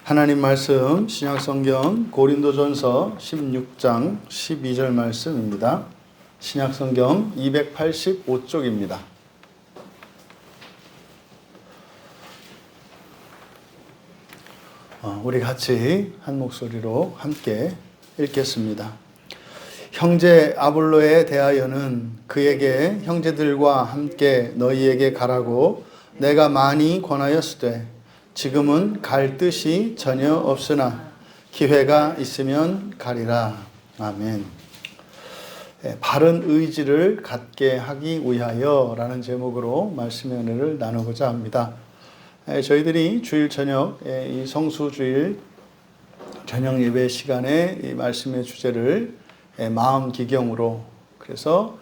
하나님 말씀 신약성경 고린도전서 16장 12절 말씀입니다. 신약성경 285쪽입니다. 우리 같이 한 목소리로 함께 읽겠습니다. 형제 아볼로에 대하여는 그에게 형제들과 함께 너희에게 가라고 내가 많이 권하였으되 지금은 갈 뜻이 전혀 없으나 기회가 있으면 가리라. 아멘. 바른 의지를 갖게 하기 위하여 라는 제목으로 말씀의 은혜를 나누고자 합니다. 저희들이 주일 저녁, 이 성수주일 저녁 예배 시간에 이 말씀의 주제를 마음 기경으로, 그래서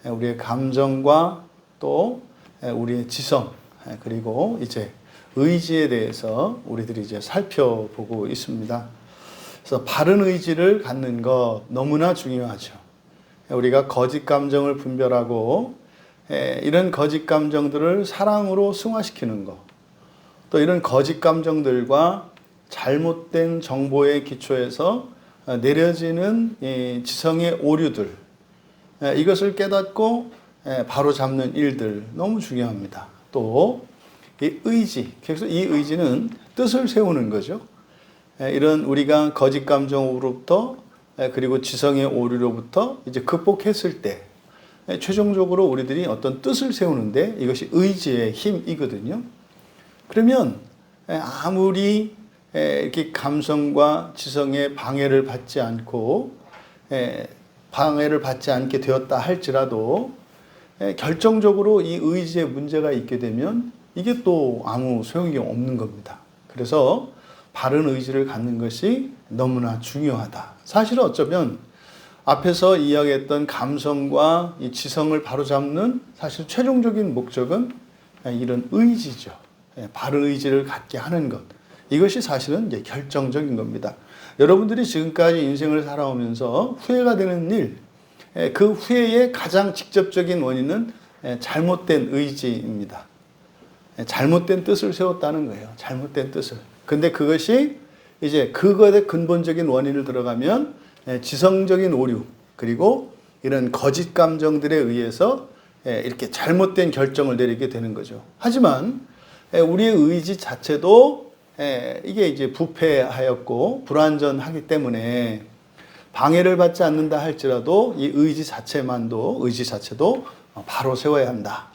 우리의 감정과 또 우리의 지성, 그리고 이제 의지에 대해서 우리들이 이제 살펴보고 있습니다. 그래서 바른 의지를 갖는 것 너무나 중요하죠. 우리가 거짓 감정을 분별하고 이런 거짓 감정들을 사랑으로 승화시키는 것, 또 이런 거짓 감정들과 잘못된 정보의 기초에서 내려지는 지성의 오류들, 이것을 깨닫고 바로 잡는 일들 너무 중요합니다. 또 이 의지, 그래서 이 의지는 뜻을 세우는 거죠. 이런 우리가 거짓 감정으로부터 그리고 지성의 오류로부터 이제 극복했을 때 최종적으로 우리들이 어떤 뜻을 세우는데 이것이 의지의 힘이거든요. 그러면 아무리 이렇게 감성과 지성의 방해를 받지 않고 방해를 받지 않게 되었다 할지라도 결정적으로 이 의지에 문제가 있게 되면 이게 또 아무 소용이 없는 겁니다. 그래서 바른 의지를 갖는 것이 너무나 중요하다. 사실은 어쩌면 앞에서 이야기했던 감성과 이 지성을 바로잡는 사실 최종적인 목적은 이런 의지죠. 바른 의지를 갖게 하는 것. 이것이 사실은 이제 결정적인 겁니다. 여러분들이 지금까지 인생을 살아오면서 후회가 되는 일, 그 후회의 가장 직접적인 원인은 잘못된 의지입니다. 잘못된 뜻을 세웠다는 거예요. 잘못된 뜻을. 근데 그것이 이제 그것의 근본적인 원인을 들어가면 지성적인 오류, 그리고 이런 거짓 감정들에 의해서 이렇게 잘못된 결정을 내리게 되는 거죠. 하지만 우리의 의지 자체도 이게 이제 부패하였고 불완전하기 때문에 방해를 받지 않는다 할지라도 이 의지 자체도 바로 세워야 한다.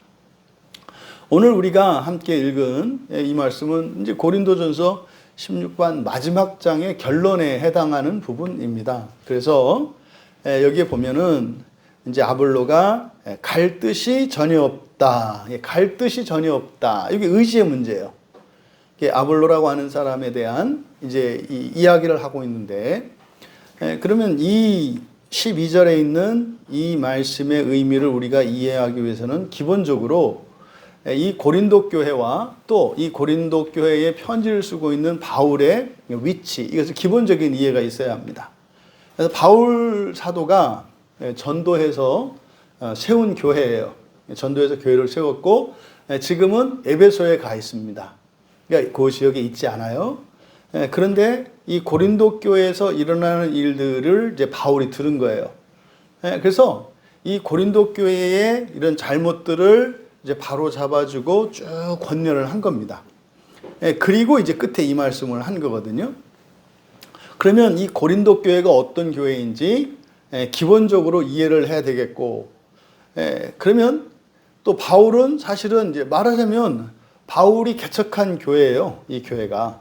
오늘 우리가 함께 읽은 이 말씀은 이제 고린도전서 16관 마지막 장의 결론에 해당하는 부분입니다. 그래서 여기에 보면은 이제 아볼로가 갈 뜻이 전혀 없다. 갈 뜻이 전혀 없다. 이게 의지의 문제예요. 아볼로라고 하는 사람에 대한 이제 이 이야기를 하고 있는데, 그러면 이 12절에 있는 이 말씀의 의미를 우리가 이해하기 위해서는 기본적으로 이 고린도 교회와 또 이 고린도 교회의 편지를 쓰고 있는 바울의 위치, 이것은 기본적인 이해가 있어야 합니다. 그래서 바울 사도가 전도해서 세운 교회예요. 전도해서 교회를 세웠고 지금은 에베소에 가 있습니다. 그러니까 그 지역에 있지 않아요. 그런데 이 고린도 교회에서 일어나는 일들을 이제 바울이 들은 거예요. 그래서 이 고린도 교회의 이런 잘못들을 이제 바로 잡아주고 쭉 권면을 한 겁니다. 그리고 이제 끝에 이 말씀을 한 거거든요. 그러면 이 고린도 교회가 어떤 교회인지 기본적으로 이해를 해야 되겠고, 그러면 또 바울은 사실은 이제 말하자면 바울이 개척한 교회예요. 이 교회가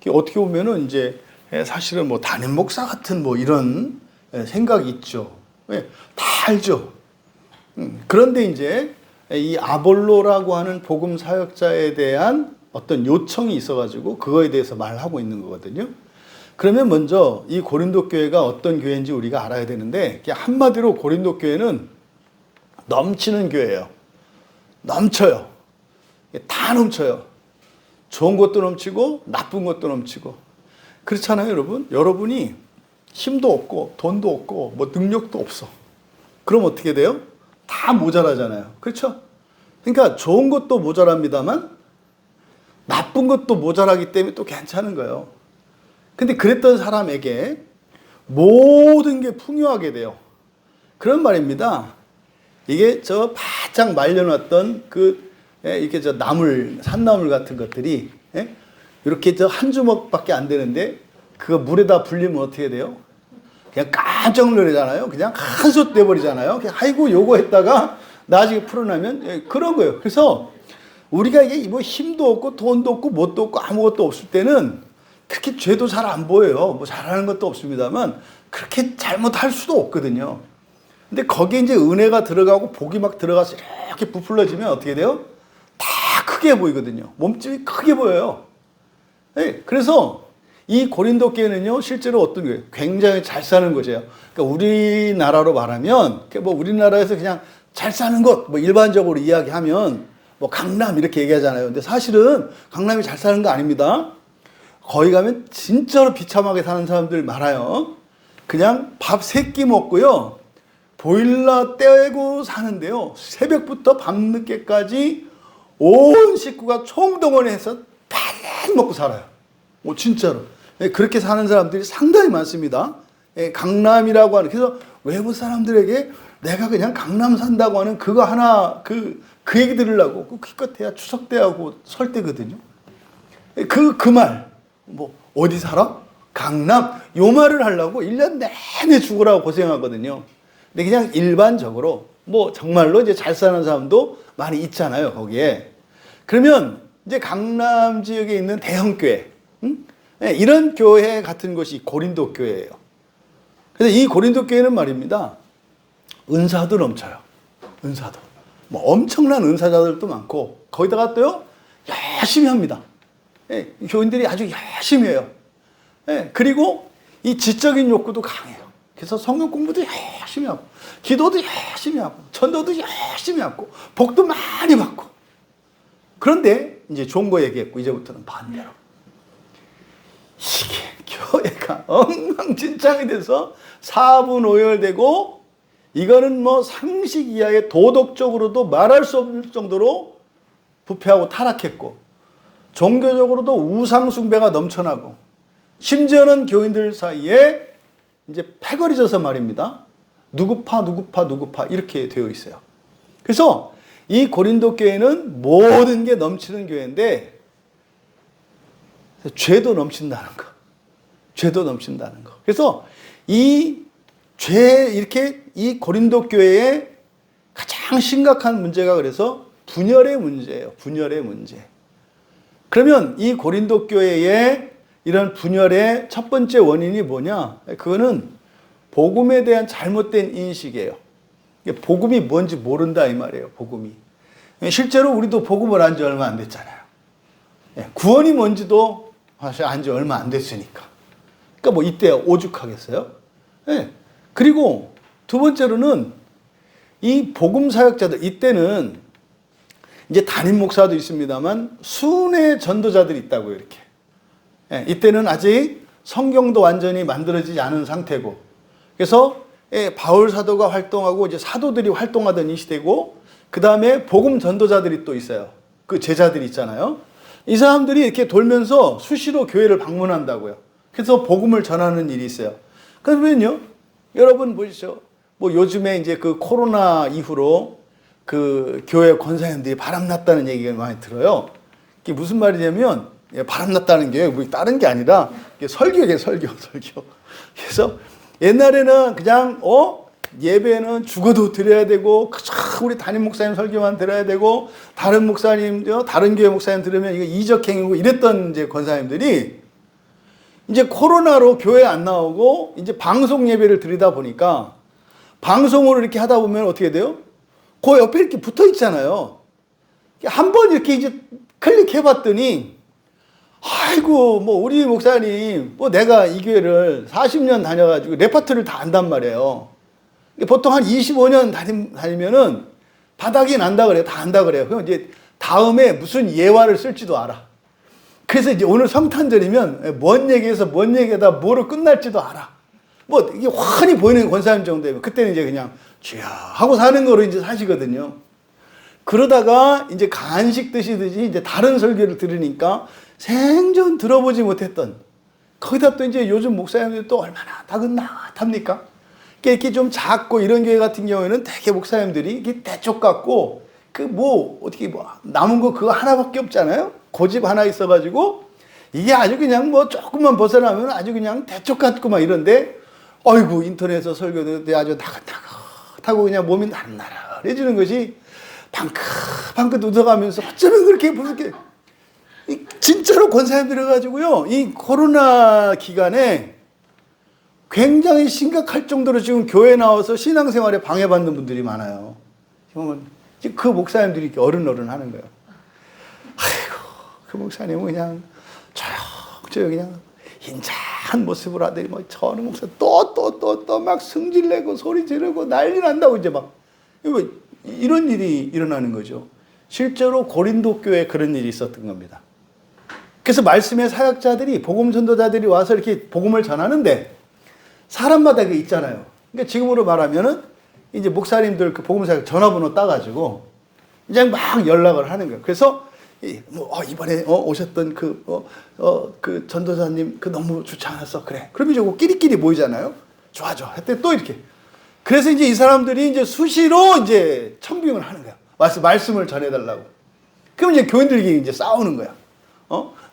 어떻게 보면은 이제 사실은 뭐 담임 목사 같은 뭐 이런 생각이 있죠. 다 알죠. 그런데 이제 이 아볼로라고 하는 복음 사역자에 대한 어떤 요청이 있어가지고 그거에 대해서 말하고 있는 거거든요. 그러면 먼저 이 고린도 교회가 어떤 교회인지 우리가 알아야 되는데, 한마디로 고린도 교회는 넘치는 교회예요. 넘쳐요. 다 넘쳐요. 좋은 것도 넘치고 나쁜 것도 넘치고. 그렇잖아요, 여러분. 여러분이 힘도 없고 돈도 없고 뭐 능력도 없어. 그럼 어떻게 돼요? 다 모자라잖아요. 그렇죠? 그러니까 좋은 것도 모자랍니다만 나쁜 것도 모자라기 때문에 또 괜찮은 거예요. 근데 그랬던 사람에게 모든 게 풍요하게 돼요. 그런 말입니다. 이게 저 바짝 말려놨던 이렇게 저 산나물 같은 것들이, 이렇게 저 한 주먹밖에 안 되는데, 그거 물에다 불리면 어떻게 돼요? 그냥 깜짝 놀라잖아요. 그냥 한솥 돼버리잖아요. 그냥 아이고 요거 했다가 나중에 풀어나면 그런 거예요. 그래서 우리가 이게 뭐 힘도 없고 돈도 없고 뭣도 없고 아무것도 없을 때는 그렇게 죄도 잘 안 보여요. 뭐 잘하는 것도 없습니다만 그렇게 잘못할 수도 없거든요. 근데 거기에 이제 은혜가 들어가고 복이 막 들어가서 이렇게 부풀러지면 어떻게 돼요? 다 크게 보이거든요. 몸집이 크게 보여요. 그래서 이 고린도 교회는요, 실제로 어떤 거예요? 굉장히 잘 사는 곳이에요. 그러니까 우리나라로 말하면, 뭐 우리나라에서 그냥 잘 사는 곳, 뭐 일반적으로 이야기하면, 뭐 강남 이렇게 얘기하잖아요. 근데 사실은 강남이 잘 사는 거 아닙니다. 거기 가면 진짜로 비참하게 사는 사람들 많아요. 그냥 밥 3끼 먹고요, 보일러 떼고 사는데요, 새벽부터 밤늦게까지 온 식구가 총동원해서 팍 먹고 살아요. 진짜로. 그렇게 사는 사람들이 상당히 많습니다. 강남이라고 하는, 그래서 외부 사람들에게 내가 그냥 강남 산다고 하는 그거 하나, 그 얘기 들으려고 기껏해야 추석 때하고 설 때거든요. 그 말, 뭐, 어디 살아? 강남? 요 말을 하려고 1년 내내 죽으라고 고생하거든요. 근데 그냥 일반적으로, 뭐, 정말로 이제 잘 사는 사람도 많이 있잖아요, 거기에. 그러면 이제 강남 지역에 있는 대형교회, 이런 교회 같은 것이 고린도 교회예요. 그래서 이 고린도 교회는 말입니다, 은사도 넘쳐요. 은사도. 뭐 엄청난 은사자들도 많고, 거기다가 또요, 열심히 합니다. 교인들이 아주 열심히 해요. 그리고 이 지적인 욕구도 강해요. 그래서 성경 공부도 열심히 하고, 기도도 열심히 하고, 전도도 열심히 하고, 복도 많이 받고. 그런데 이제 좋은 거 얘기했고, 이제부터는 반대로. 이게 교회가 엉망진창이 돼서 사분오열되고, 이거는 뭐 상식 이하의 도덕적으로도 말할 수 없을 정도로 부패하고 타락했고, 종교적으로도 우상숭배가 넘쳐나고, 심지어는 교인들 사이에 이제 패거리 져서 말입니다, 누구파 이렇게 되어 있어요. 그래서 이 고린도 교회는 모든 게 넘치는 교회인데, 죄도 넘친다는 거. 죄도 넘친다는 거. 그래서 이렇게 이 고린도 교회의 가장 심각한 문제가 그래서 분열의 문제예요. 분열의 문제. 그러면 이 고린도 교회의 이런 분열의 첫 번째 원인이 뭐냐? 그거는 복음에 대한 잘못된 인식이에요. 복음이 뭔지 모른다 이 말이에요. 복음이. 실제로 우리도 복음을 안 지 얼마 안 됐잖아요. 구원이 뭔지도 사실 안 지 얼마 안 됐으니까. 그러니까 뭐 이때 오죽하겠어요? 그리고 두 번째로는 이 복음 사역자들, 이때는 이제 담임 목사도 있습니다만 순회 전도자들이 있다고요, 이렇게. 이때는 아직 성경도 완전히 만들어지지 않은 상태고, 그래서 바울 사도가 활동하고 이제 사도들이 활동하던 이 시대고, 그 다음에 복음 전도자들이 또 있어요. 그 제자들이 있잖아요. 이 사람들이 이렇게 돌면서 수시로 교회를 방문한다고요. 그래서 복음을 전하는 일이 있어요. 그러면요, 여러분 보시죠. 뭐 요즘에 이제 그 코로나 이후로 그 교회 권사님들이 바람났다는 얘기가 많이 들어요. 이게 무슨 말이냐면, 바람났다는 게 뭐 다른 게 아니라 설교예요, 설교. 그래서 옛날에는 그냥 예배는 죽어도 드려야 되고, 그저 우리 담임 목사님 설교만 들어야 되고, 다른 목사님, 다른 교회 목사님 들으면 이거 이적행위고 이랬던 이제 권사님들이 이제 코로나로 교회 안 나오고 이제 방송 예배를 드리다 보니까, 방송으로 이렇게 하다 보면 어떻게 돼요? 그 옆에 이렇게 붙어 있잖아요. 한번 이렇게 이제 클릭해 봤더니, 아이고, 뭐, 우리 목사님, 뭐, 내가 이 교회를 40년 다녀가지고 레파토리를 다 안단 말이에요. 보통 한 25년 다니면은 바닥이 난다 그래요. 다 안다 그래요. 그럼 이제 다음에 무슨 예화를 쓸지도 알아. 그래서 이제 오늘 성탄절이면 뭔 얘기해서 뭔 얘기하다 뭐로 끝날지도 알아. 뭐, 이게 훤히 보이는 권사님 정도면 그때는 이제 그냥 쥐야 하고 사는 거로 이제 사시거든요. 그러다가 이제 간식 드시듯이 이제 다른 설교를 들으니까 생전 들어보지 못했던 거기다 또 이제 요즘 목사님들이 또 얼마나 나긋나긋합니까? 이렇게 좀 작고 이런 교회 같은 경우에는 되게 목사님들이 이게 대쪽 같고 그 뭐 어떻게 뭐 남은 거 그거 하나밖에 없잖아요. 고집 하나 있어가지고 이게 아주 그냥 뭐 조금만 벗어나면 아주 그냥 대쪽 같고 막 이런데 어이구 인터넷에서 설교도 아주 나긋나긋하고 그냥 몸이 나른나른해지는 것이 방긋방긋 웃어가면서 어쩌면 그렇게 부르게 진짜로 권사님 들어가지고요. 이 코로나 기간에 굉장히 심각할 정도로 지금 교회 나와서 신앙생활에 방해받는 분들이 많아요. 지금 그 목사님들이 이렇게 어른어른 하는 거예요. 아이고, 그 목사님은 그냥 조용조용 그냥 인자한 모습으로 하더니 뭐 저는 목사 또 막 승질내고 소리 지르고 난리 난다고 이제 막 이런 일이 일어나는 거죠. 실제로 고린도 교회에 그런 일이 있었던 겁니다. 그래서 말씀의 사역자들이 복음 전도자들이 와서 이렇게 복음을 전하는데 사람마다 그 있잖아요. 그러니까 지금으로 말하면은 이제 목사님들 그 복음 사역 전화번호 따가지고 이제 막 연락을 하는 거예요. 그래서 이번에 오셨던 그 전도사님 그 너무 좋지 않았어. 그래. 그러면 이제 끼리끼리 모이잖아요. 좋아. 했더니 또 이렇게. 그래서 이제 이 사람들이 이제 수시로 이제 청빙을 하는 거야. 말씀을 전해달라고. 그럼 이제 교인들끼리 이제 싸우는 거야.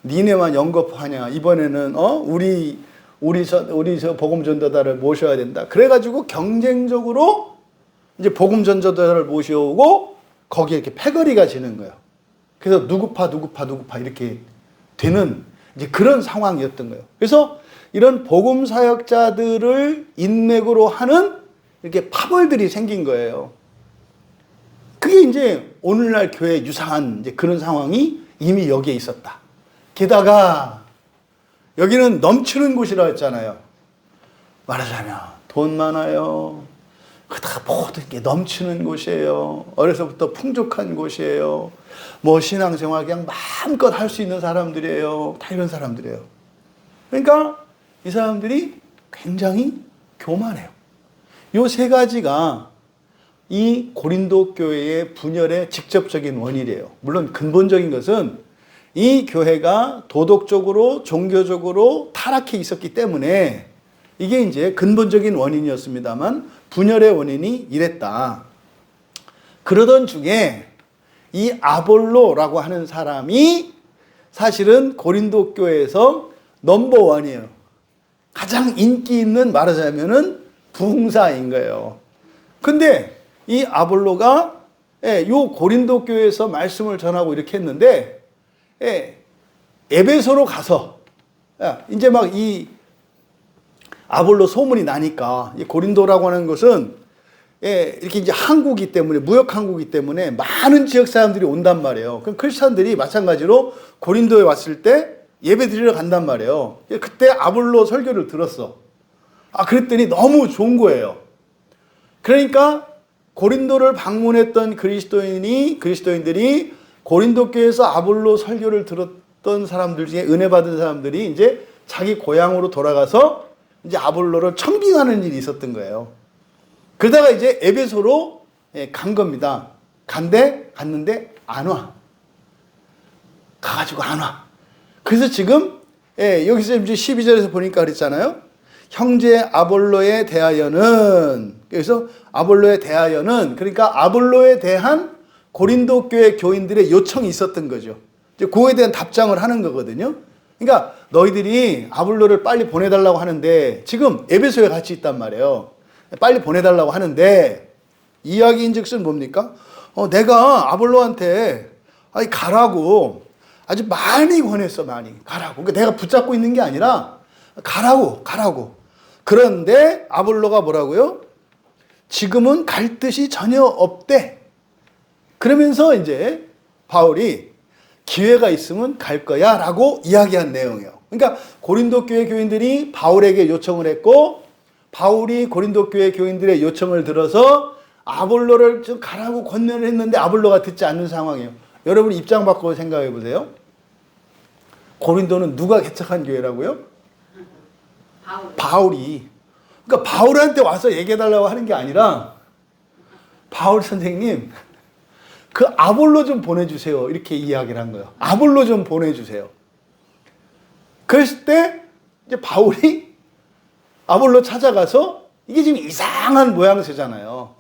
니네만 영겁하냐. 이번에는 우리 저 복음 전도자를 모셔야 된다. 그래가지고 경쟁적으로 이제 복음 전도자를 모셔오고 거기에 이렇게 패거리가 지는 거예요. 그래서 누구파 이렇게 되는 이제 그런 상황이었던 거예요. 그래서 이런 복음 사역자들을 인맥으로 하는 이렇게 파벌들이 생긴 거예요. 그게 이제 오늘날 교회 유사한 이제 그런 상황이 이미 여기에 있었다. 게다가 여기는 넘치는 곳이라 했잖아요. 말하자면 돈 많아요. 다 모든 게 넘치는 곳이에요. 어려서부터 풍족한 곳이에요. 뭐 신앙생활 그냥 마음껏 할 수 있는 사람들이에요. 다 이런 사람들이에요. 그러니까 이 사람들이 굉장히 교만해요. 요 세 가지가 이 고린도 교회의 분열의 직접적인 원인이에요. 물론 근본적인 것은 이 교회가 도덕적으로 종교적으로 타락해 있었기 때문에 이게 이제 근본적인 원인이었습니다만 분열의 원인이 이랬다. 그러던 중에 이 아볼로라고 하는 사람이 사실은 고린도 교회에서 넘버원이에요. 가장 인기 있는 말하자면은 부흥사인 거예요. 근데 이 아볼로가 요 고린도 교회에서 말씀을 전하고 이렇게 했는데 에베소로 가서 이제 막 이 아볼로 소문이 나니까 이 고린도라고 하는 것은 이렇게 이제 항구기 때문에 무역 항구기 때문에 많은 지역 사람들이 온단 말이에요. 그럼 크리스천들이 마찬가지로 고린도에 왔을 때 예배 드리러 간단 말이에요. 그때 아볼로 설교를 들었어. 그랬더니 너무 좋은 거예요. 그러니까 고린도를 방문했던 그리스도인들이 고린도 교회에서 아볼로 설교를 들었던 사람들 중에 은혜 받은 사람들이 이제 자기 고향으로 돌아가서 이제 아볼로를 청빙하는 일이 있었던 거예요. 그러다가 이제 에베소로 간 겁니다. 갔는데 안 와. 가가지고 안 와. 그래서 지금 여기서 이제 12절에서 보니까 그랬잖아요. 형제 아볼로에 대하여는, 그래서 아볼로에 대하여는, 그러니까 아볼로에 대한 고린도 교회 교인들의 요청이 있었던 거죠. 이제 그거에 대한 답장을 하는 거거든요. 그러니까 너희들이 아볼로를 빨리 보내달라고 하는데 지금 에베소에 같이 있단 말이에요. 빨리 보내달라고 하는데 이야기인즉슨 뭡니까? 내가 아볼로한테 가라고 아주 많이 권했어. 많이 가라고. 그러니까 내가 붙잡고 있는 게 아니라 가라고. 그런데 아볼로가 뭐라고요? 지금은 갈 뜻이 전혀 없대. 그러면서 이제 바울이 기회가 있으면 갈 거야 라고 이야기한 내용이에요. 그러니까 고린도 교회 교인들이 바울에게 요청을 했고 바울이 고린도 교회 교인들의 요청을 들어서 아볼로를 좀 가라고 권면을 했는데 아볼로가 듣지 않는 상황이에요. 여러분 입장 바꿔 생각해 보세요. 고린도는 누가 개척한 교회라고요? 바울이. 그러니까 바울한테 와서 얘기해달라고 하는 게 아니라 바울 선생님 그 아볼로 좀 보내주세요. 이렇게 이야기를 한 거예요. 아볼로 좀 보내주세요. 그랬을 때 이제 바울이 아볼로 찾아가서 이게 지금 이상한 모양새잖아요.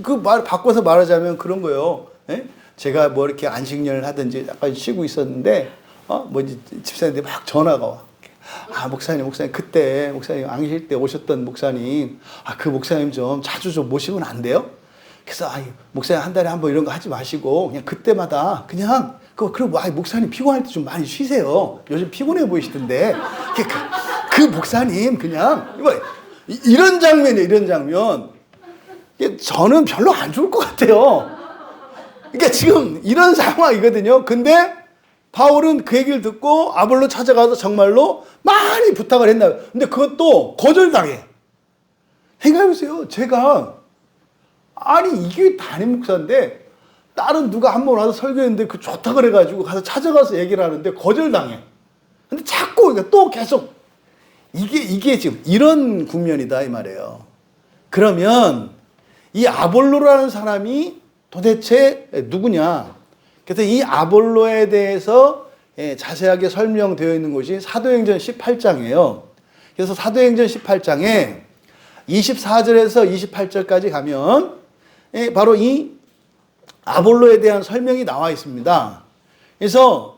그 말 바꿔서 말하자면 그런 거예요. 예? 제가 뭐 이렇게 안식년을 하든지 약간 쉬고 있었는데 집사님들이 막 전화가 와. 목사님 그때 목사님 안식 때 오셨던 목사님 그 목사님 좀 자주 좀 모시면 안 돼요? 그래서 목사님 한 달에 한 번 이런 거 하지 마시고 그냥 그때마다 그냥 그리고 목사님 피곤할 때 좀 많이 쉬세요. 요즘 피곤해 보이시던데 그 목사님 그냥 이런 장면이에요. 이런 장면. 저는 별로 안 좋을 것 같아요. 그러니까 지금 이런 상황이거든요. 근데 바울은 그 얘기를 듣고 아볼로 찾아가서 정말로 많이 부탁을 했나 봐요. 근데 그것도 거절당해. 생각해보세요. 제가 이게 담임 목사인데 다른 누가 한 번 와서 설교했는데 그 좋다 그래가지고 가서 찾아가서 얘기를 하는데 거절당해. 근데 자꾸 또 계속 이게 지금 이런 국면이다 이 말이에요. 그러면 이 아볼로라는 사람이 도대체 누구냐? 그래서 이 아볼로에 대해서 자세하게 설명되어 있는 곳이 사도행전 18장이에요. 그래서 사도행전 18장에 24절에서 28절까지 가면 바로 이 아볼로에 대한 설명이 나와 있습니다. 그래서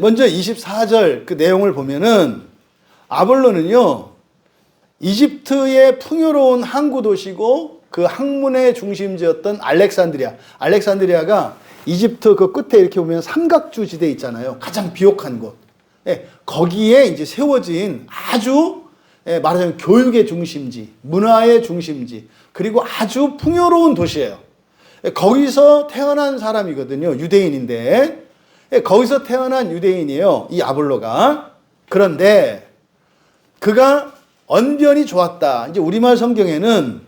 먼저 24절 그 내용을 보면은 아볼로는요, 이집트의 풍요로운 항구 도시고 그 학문의 중심지였던 알렉산드리아가 이집트 그 끝에 이렇게 보면 삼각주 지대 있잖아요. 가장 비옥한 곳. 거기에 이제 세워진 아주 말하자면 교육의 중심지, 문화의 중심지, 그리고 아주 풍요로운 도시예요. 거기서 태어난 사람이거든요. 유대인인데. 거기서 태어난 유대인이에요. 이 아볼로가. 그런데 그가 언변이 좋았다. 이제 우리말 성경에는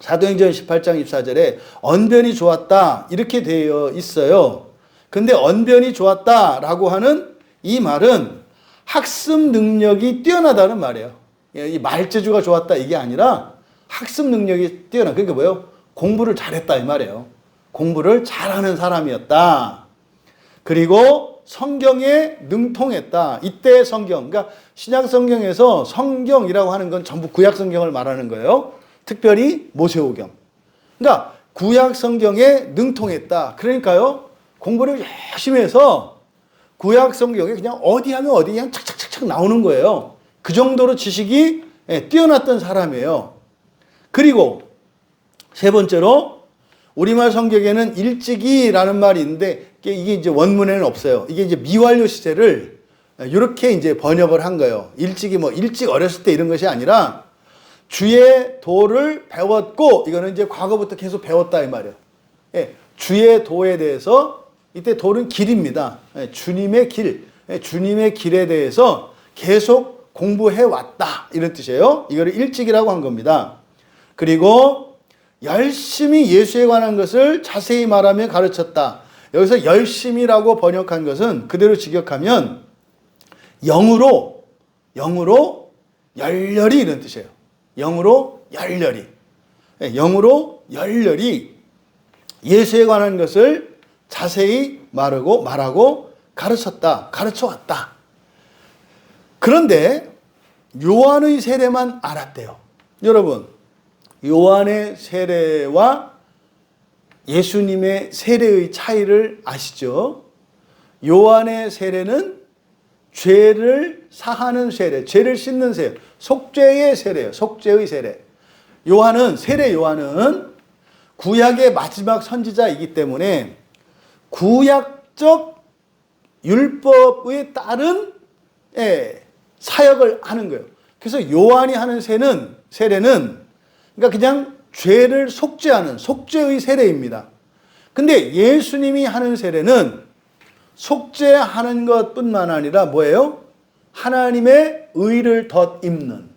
사도행전 18장 24절에 언변이 좋았다 이렇게 되어 있어요. 근데 언변이 좋았다라고 하는 이 말은 학습 능력이 뛰어나다는 말이에요. 이 말재주가 좋았다 이게 아니라 학습 능력이 뛰어나. 그러니까 뭐예요? 공부를 잘했다 이 말이에요. 공부를 잘하는 사람이었다. 그리고 성경에 능통했다. 이때 성경, 그러니까 신약 성경에서 성경이라고 하는 건 전부 구약 성경을 말하는 거예요. 특별히 모세오경. 그러니까 구약 성경에 능통했다. 그러니까요, 공부를 열심히 해서 구약 성경에 그냥 어디 하면 어디 그냥 착착착착 나오는 거예요. 그 정도로 지식이 뛰어났던 사람이에요. 그리고 세 번째로 우리말 성경에는 일찍이라는 말이 있는데 이게 이제 원문에는 없어요. 이게 이제 미완료 시제를 이렇게 이제 번역을 한 거예요. 일찍이 일찍 어렸을 때 이런 것이 아니라 주의 도를 배웠고, 이거는 이제 과거부터 계속 배웠다 이 말이에요. 주의 도에 대해서, 이때 도는 길입니다. 주님의 길, 주님의 길에 대해서 계속 공부해 왔다 이런 뜻이에요. 이거를 일찍이라고 한 겁니다. 그리고 열심히 예수에 관한 것을 자세히 말하며 가르쳤다. 여기서 열심히라고 번역한 것은 그대로 직역하면 영으로 열렬히 이런 뜻이에요. 영으로 열렬히 예수에 관한 것을 자세히 말하고 가르쳐왔다. 그런데 요한의 세례만 알았대요. 여러분, 요한의 세례와 예수님의 세례의 차이를 아시죠? 요한의 세례는 죄를 사하는 세례, 죄를 씻는 세례, 속죄의 세례예요. 속죄의 세례. 요한은 구약의 마지막 선지자이기 때문에 구약적 율법에 따른 사역을 하는 거예요. 그래서 요한이 하는 세례는 그러니까 그냥 죄를 속죄하는 속죄의 세례입니다. 근데 예수님이 하는 세례는 속죄하는 것뿐만 아니라 뭐예요? 하나님의 의를 덧입는.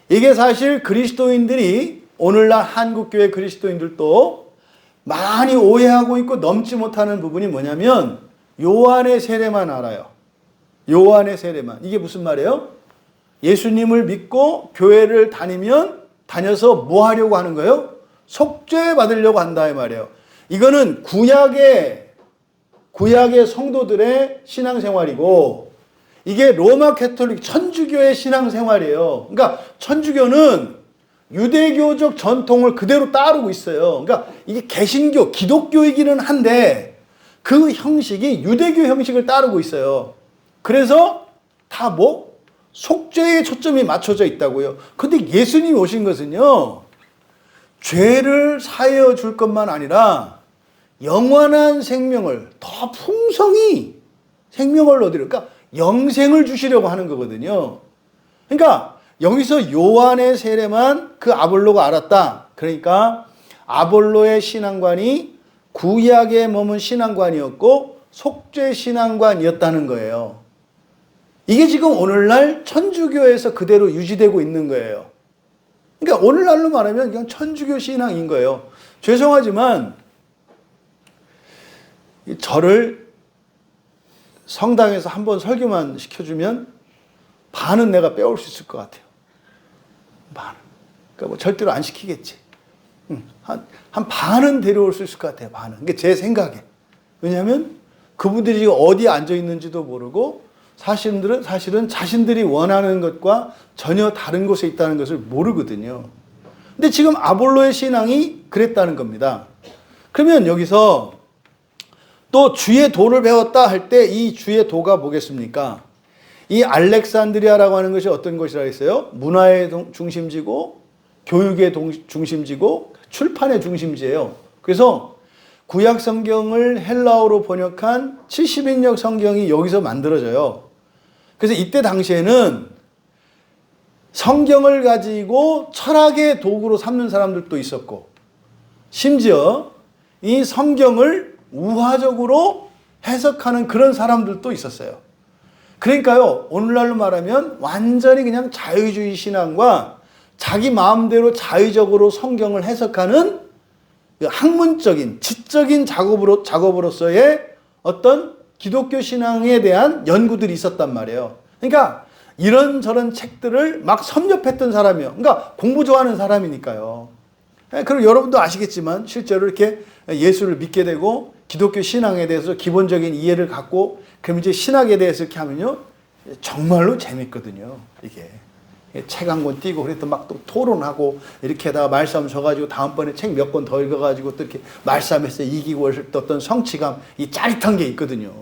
이게 사실 그리스도인들이, 오늘날 한국교회 그리스도인들도 많이 오해하고 있고 넘지 못하는 부분이 뭐냐면 요한의 세례만 알아요. 요한의 세례만. 이게 무슨 말이에요? 예수님을 믿고 교회를 다녀서 뭐 하려고 하는 거예요? 속죄 받으려고 한다 이 말이에요. 이거는 구약의 성도들의 신앙생활이고, 이게 로마 캐톨릭 천주교의 신앙생활이에요. 그러니까 천주교는 유대교적 전통을 그대로 따르고 있어요. 그러니까 이게 개신교, 기독교이기는 한데 그 형식이 유대교 형식을 따르고 있어요. 그래서 다 뭐? 속죄에 초점이 맞춰져 있다고요. 근데 예수님이 오신 것은요, 죄를 사하여 줄 것만 아니라 영원한 생명을 더 풍성히 생명을 얻으려, 그러니까 영생을 주시려고 하는 거거든요. 그러니까 여기서 요한의 세례만 그 아볼로가 알았다. 그러니까 아볼로의 신앙관이 구약에 머문 신앙관이었고 속죄 신앙관이었다는 거예요. 이게 지금 오늘날 천주교에서 그대로 유지되고 있는 거예요. 그러니까 오늘날로 말하면 그냥 천주교 신앙인 거예요. 죄송하지만 저를 성당에서 한번 설교만 시켜주면 반은 내가 빼올 수 있을 것 같아요. 반은. 그러니까 뭐 절대로 안 시키겠지. 한 반은 데려올 수 있을 것 같아요. 반은. 그게 제 생각에. 왜냐하면 그분들이 어디 앉아 있는지도 모르고 사실은 자신들이 원하는 것과 전혀 다른 곳에 있다는 것을 모르거든요. 근데 지금 아볼로의 신앙이 그랬다는 겁니다. 그러면 여기서 또 주의 도를 배웠다 할 때 이 주의 도가 뭐겠습니까? 이 알렉산드리아라고 하는 것이 어떤 것이라 했어요? 문화의 중심지고 교육의 중심지고 출판의 중심지예요. 그래서 구약 성경을 헬라어로 번역한 70인역 성경이 여기서 만들어져요. 그래서 이때 당시에는 성경을 가지고 철학의 도구로 삼는 사람들도 있었고, 심지어 이 성경을 우화적으로 해석하는 그런 사람들도 있었어요. 그러니까요, 오늘날로 말하면 완전히 그냥 자유주의 신앙과 자기 마음대로 자의적으로 성경을 해석하는 학문적인, 지적인 작업으로서의 어떤 기독교 신앙에 대한 연구들이 있었단 말이에요. 그러니까 이런저런 책들을 막 섭렵했던 사람이에요. 그러니까 공부 좋아하는 사람이니까요. 그리고 여러분도 아시겠지만 실제로 이렇게 예수를 믿게 되고 기독교 신앙에 대해서 기본적인 이해를 갖고 그럼 이제 신학에 대해서 이렇게 하면요, 정말로 재밌거든요. 이게 책 한 권 띄고 그랬더니 막 또 토론하고 이렇게 하다가 말싸움 져가지고 다음번에 책 몇 권 더 읽어가지고 또 이렇게 말싸움에서 이기고 어떤 성취감, 이 짜릿한 게 있거든요.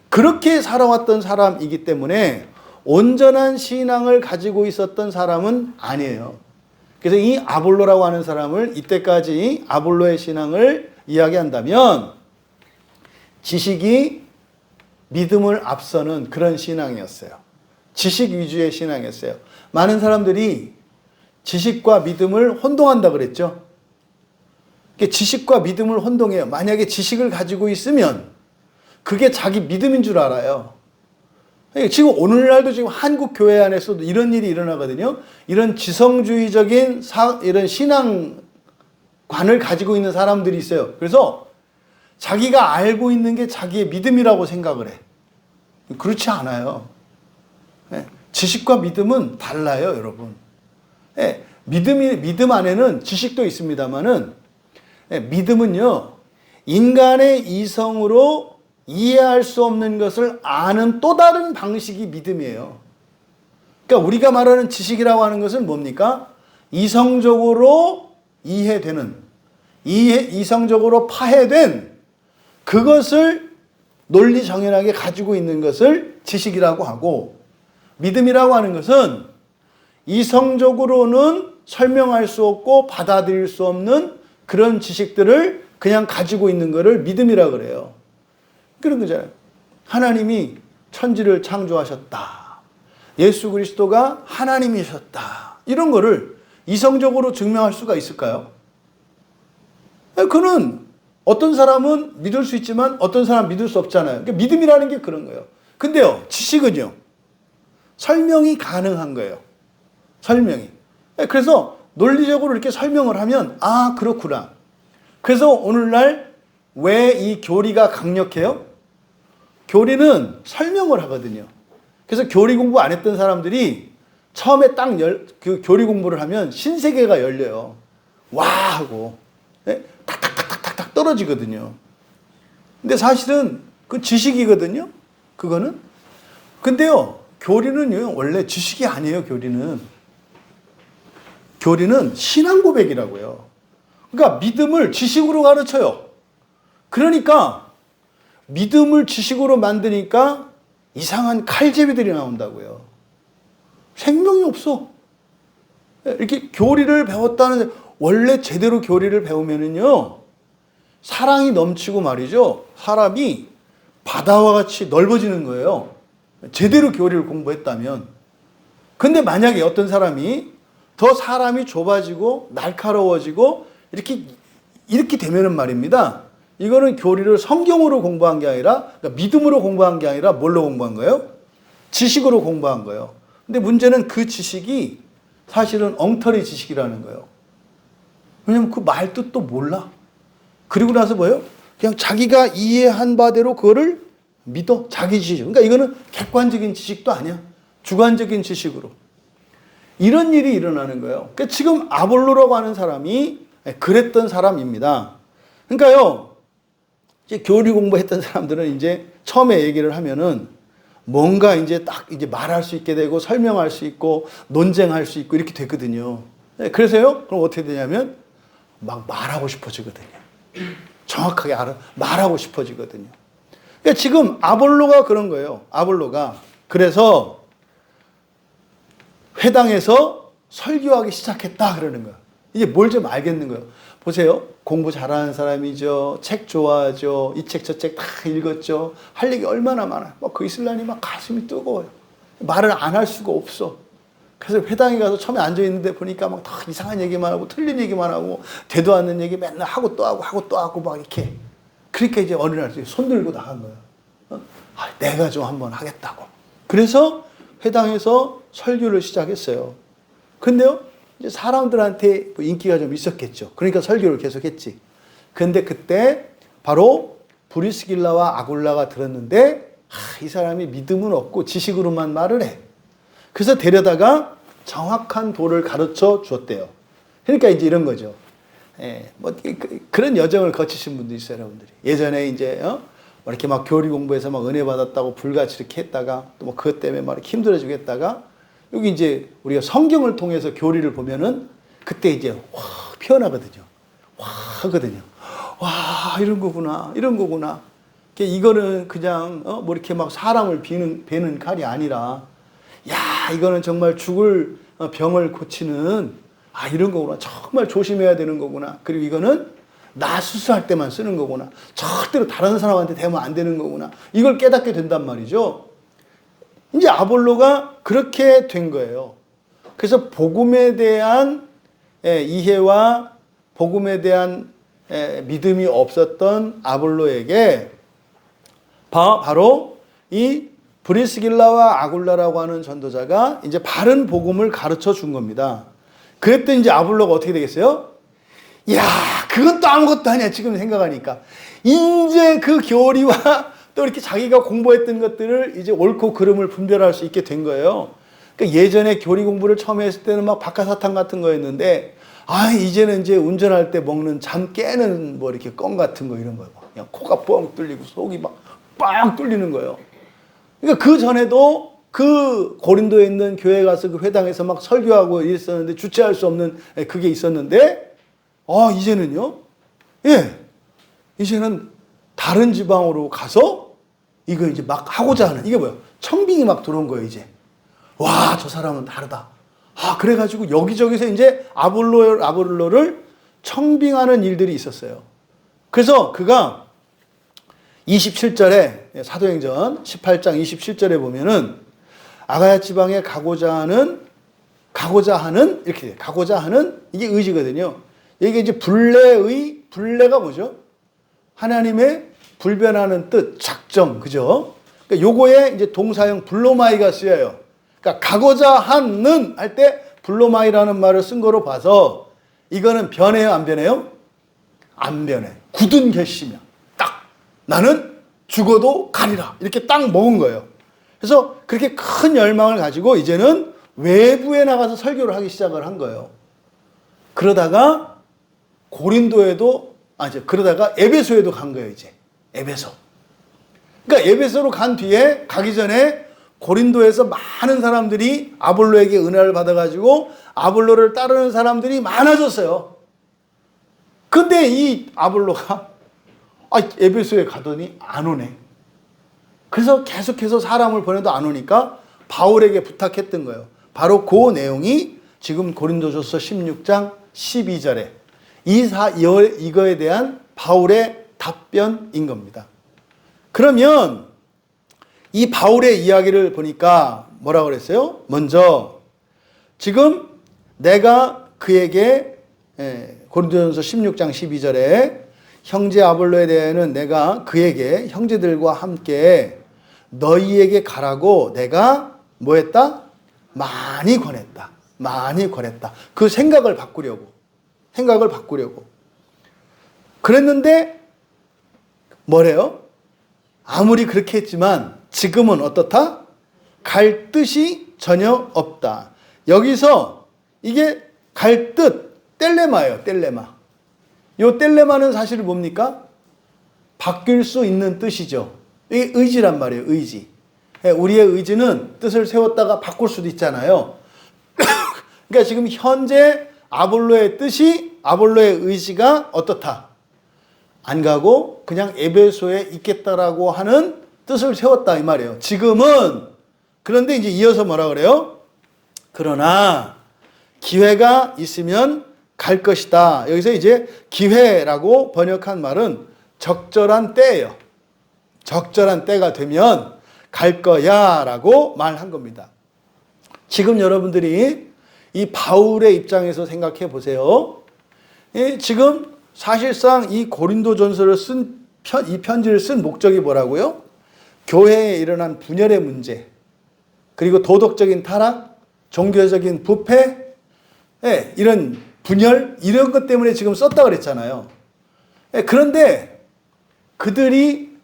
그렇게 살아왔던 사람이기 때문에 온전한 신앙을 가지고 있었던 사람은 아니에요. 그래서 이 아볼로라고 하는 사람을 이때까지 아볼로의 신앙을 이야기한다면 지식이 믿음을 앞서는 그런 신앙이었어요. 지식 위주의 신앙이었어요. 많은 사람들이 지식과 믿음을 혼동한다 그랬죠. 지식과 믿음을 혼동해요. 만약에 지식을 가지고 있으면 그게 자기 믿음인 줄 알아요. 지금 오늘날도 지금 한국 교회 안에서도 이런 일이 일어나거든요. 이런 지성주의적인 이런 신앙관을 가지고 있는 사람들이 있어요. 그래서 자기가 알고 있는 게 자기의 믿음이라고 생각을 해. 그렇지 않아요. 지식과 믿음은 달라요, 여러분. 믿음 안에는 지식도 있습니다만은, 믿음은요, 인간의 이성으로 이해할 수 없는 것을 아는 또 다른 방식이 믿음이에요. 그러니까 우리가 말하는 지식이라고 하는 것은 뭡니까? 이성적으로 이해되는, 이성적으로 파해된 그것을 논리 정연하게 가지고 있는 것을 지식이라고 하고, 믿음이라고 하는 것은 이성적으로는 설명할 수 없고 받아들일 수 없는 그런 지식들을 그냥 가지고 있는 것을 믿음이라고 그래요. 그런 거잖아요. 하나님이 천지를 창조하셨다. 예수 그리스도가 하나님이셨다. 이런 거를 이성적으로 증명할 수가 있을까요? 그는 어떤 사람은 믿을 수 있지만 어떤 사람은 믿을 수 없잖아요. 그러니까 믿음이라는 게 그런 거예요. 근데요, 지식은요, 설명이 가능한 거예요. 설명이. 그래서 논리적으로 이렇게 설명을 하면, 아, 그렇구나. 그래서 오늘날 왜 이 교리가 강력해요? 교리는 설명을 하거든요. 그래서 교리 공부 안 했던 사람들이 처음에 딱 그 교리 공부를 하면 신세계가 열려요. 와! 하고. 탁탁탁탁탁 떨어지거든요. 근데 사실은 그 지식이거든요. 그거는. 근데요, 교리는요, 원래 지식이 아니에요, 교리는. 교리는 신앙 고백이라고요. 그러니까 믿음을 지식으로 가르쳐요. 그러니까 믿음을 지식으로 만드니까 이상한 칼제비들이 나온다고요. 생명이 없어. 이렇게 교리를 배웠다는, 원래 제대로 교리를 배우면은요, 사랑이 넘치고 말이죠. 사람이 바다와 같이 넓어지는 거예요. 제대로 교리를 공부했다면. 근데 만약에 어떤 사람이 더 사람이 좁아지고 날카로워지고 이렇게 되면은 말입니다. 이거는 교리를 성경으로 공부한 게 아니라, 그러니까 믿음으로 공부한 게 아니라 뭘로 공부한 거예요? 지식으로 공부한 거예요. 근데 문제는 그 지식이 사실은 엉터리 지식이라는 거예요. 왜냐면 그 말 뜻도 몰라. 그리고 나서 뭐예요? 그냥 자기가 이해한 바대로 그거를 믿어. 자기 지식. 그러니까 이거는 객관적인 지식도 아니야. 주관적인 지식으로. 이런 일이 일어나는 거예요. 그러니까 지금 아볼로라고 하는 사람이 그랬던 사람입니다. 그러니까요, 이제 교리 공부했던 사람들은 이제 처음에 얘기를 하면은 뭔가 이제 딱 이제 말할 수 있게 되고 설명할 수 있고 논쟁할 수 있고 이렇게 되거든요. 그래서요, 그럼 어떻게 되냐면 막 말하고 싶어지거든요. 정확하게 말하고 싶어지거든요. 그러니까 지금 아볼로가 그런 거예요. 아볼로가. 그래서 회당에서 설교하기 시작했다 그러는 거예요. 이제 뭘 좀 알겠는 거예요. 보세요. 공부 잘하는 사람이죠. 책 좋아하죠. 이 책 저 책 다 읽었죠. 할 얘기 얼마나 많아요. 막 그 있으려니 막 가슴이 뜨거워요. 말을 안 할 수가 없어. 그래서 회당에 가서 처음에 앉아있는데 보니까 막 다 이상한 얘기만 하고 틀린 얘기만 하고 되도 않는 얘기 맨날 하고 또 하고 막 이렇게. 그러니까 이제 어느 날 손 들고 나간 거예요. 내가 좀 한번 하겠다고. 그래서 회당에서 설교를 시작했어요. 근데요, 이제 사람들한테 인기가 좀 있었겠죠. 그러니까 설교를 계속 했지. 근데 그때 바로 브리스길라와 아굴라가 들었는데, 이 사람이 믿음은 없고 지식으로만 말을 해. 그래서 데려다가 정확한 도를 가르쳐 주었대요. 그러니까 이제 이런 거죠. 뭐 그런 여정을 거치신 분도 있어요, 여러분들이. 예전에 이제 이렇게 막 교리 공부해서 막 은혜 받았다고 불같이 이렇게 했다가 또 뭐 그것 때문에 막 이렇게 힘들어지고 했다가 여기 이제 우리가 성경을 통해서 교리를 보면은 그때 이제 확 피어나거든요. 확 하거든요. 와, 이런 거구나. 이런 거구나. 이거는 그냥 뭐 이렇게 막 사람을 베는 칼이 아니라, 야, 이거는 정말 죽을 병을 고치는, 이런 거구나. 정말 조심해야 되는 거구나. 그리고 이거는 나 수술할 때만 쓰는 거구나. 절대로 다른 사람한테 대면 안 되는 거구나. 이걸 깨닫게 된단 말이죠. 이제 아볼로가 그렇게 된 거예요. 그래서 복음에 대한 이해와 복음에 대한 믿음이 없었던 아볼로에게 바로 이 브리스길라와 아굴라라고 하는 전도자가 이제 바른 복음을 가르쳐 준 겁니다. 그랬더니 이제 아볼로가 어떻게 되겠어요? 야, 그건 또 아무것도 아니야. 지금 생각하니까. 이제 그 교리와 또 이렇게 자기가 공부했던 것들을 이제 옳고 그름을 분별할 수 있게 된 거예요. 그러니까 예전에 교리 공부를 처음 했을 때는 막 박하사탕 같은 거였는데, 이제는 이제 운전할 때 먹는 잠 깨는 뭐 이렇게 껌 같은 거 이런 거. 그냥 코가 뻥 뚫리고 속이 막 빵 뚫리는 거예요. 그러니까 그 전에도 그 고린도에 있는 교회 가서 그 회당에서 막 설교하고 이랬었는데 주체할 수 없는 그게 있었는데, 이제는요, 이제는 다른 지방으로 가서 이거 이제 막 하고자 하는, 이게 뭐야? 청빙이 막 들어온 거예요, 이제. 와, 저 사람은 다르다. 그래가지고 여기저기서 이제 아볼로를 청빙하는 일들이 있었어요. 그래서 그가 27절에, 사도행전 18장 27절에 보면은 아가야 지방에 가고자 하는 이렇게 돼요. 가고자 하는 이게 의지거든요. 이게 이제 불례가 뭐죠? 하나님의 불변하는 뜻, 작정, 그죠? 그러니까 요거에 이제 동사형 블로마이가 쓰여요. 그러니까 가고자 하는 할 때 블로마이라는 말을 쓴 거로 봐서 이거는 변해요, 안 변해요? 안 변해. 굳은 결심이야. 딱 나는 죽어도 가리라. 이렇게 딱 먹은 거예요. 그래서 그렇게 큰 열망을 가지고 이제는 외부에 나가서 설교를 하기 시작을 한 거예요. 그러다가 그러다가 에베소에도 간 거예요, 이제. 에베소. 그러니까 에베소로 간 뒤에 가기 전에 고린도에서 많은 사람들이 아볼로에게 은혜를 받아가지고 아볼로를 따르는 사람들이 많아졌어요. 근데 이 아볼로가 에베소에 가더니 안 오네. 그래서 계속해서 사람을 보내도 안 오니까 바울에게 부탁했던 거예요. 바로 그 내용이 지금 고린도전서 16장 12절에 이거에 대한 바울의 답변인 겁니다. 그러면 이 바울의 이야기를 보니까 뭐라고 그랬어요? 먼저 지금 내가 그에게 고린도전서 16장 12절에 형제 아볼로에 대해서는 내가 그에게 형제들과 함께 너희에게 가라고 내가 뭐 했다? 많이 권했다. 많이 권했다. 그 생각을 바꾸려고. 그랬는데 뭐래요? 아무리 그렇게 했지만 지금은 어떻다? 갈 뜻이 전혀 없다. 여기서 이게 갈 뜻, 텔레마예요. 텔레마. 이 텔레마는 사실 뭡니까? 바뀔 수 있는 뜻이죠. 이게 의지란 말이에요. 의지. 우리의 의지는 뜻을 세웠다가 바꿀 수도 있잖아요. 그러니까 지금 현재 아볼로의 뜻이, 아볼로의 의지가 어떻다? 안 가고 그냥 에베소에 있겠다라고 하는 뜻을 세웠다 이 말이에요. 지금은. 그런데 이제 이어서 뭐라 그래요? 그러나 기회가 있으면 갈 것이다. 여기서 이제 기회라고 번역한 말은 적절한 때예요. 적절한 때가 되면 갈 거야 라고 말한 겁니다. 지금 여러분들이 이 바울의 입장에서 생각해 보세요. 지금 사실상 이 고린도전서를 이 편지를 쓴 목적이 뭐라고요? 교회에 일어난 분열의 문제, 그리고 도덕적인 타락, 종교적인 부패, 이런 분열, 이런 것 때문에 지금 썼다 그랬잖아요. 그런데 그들이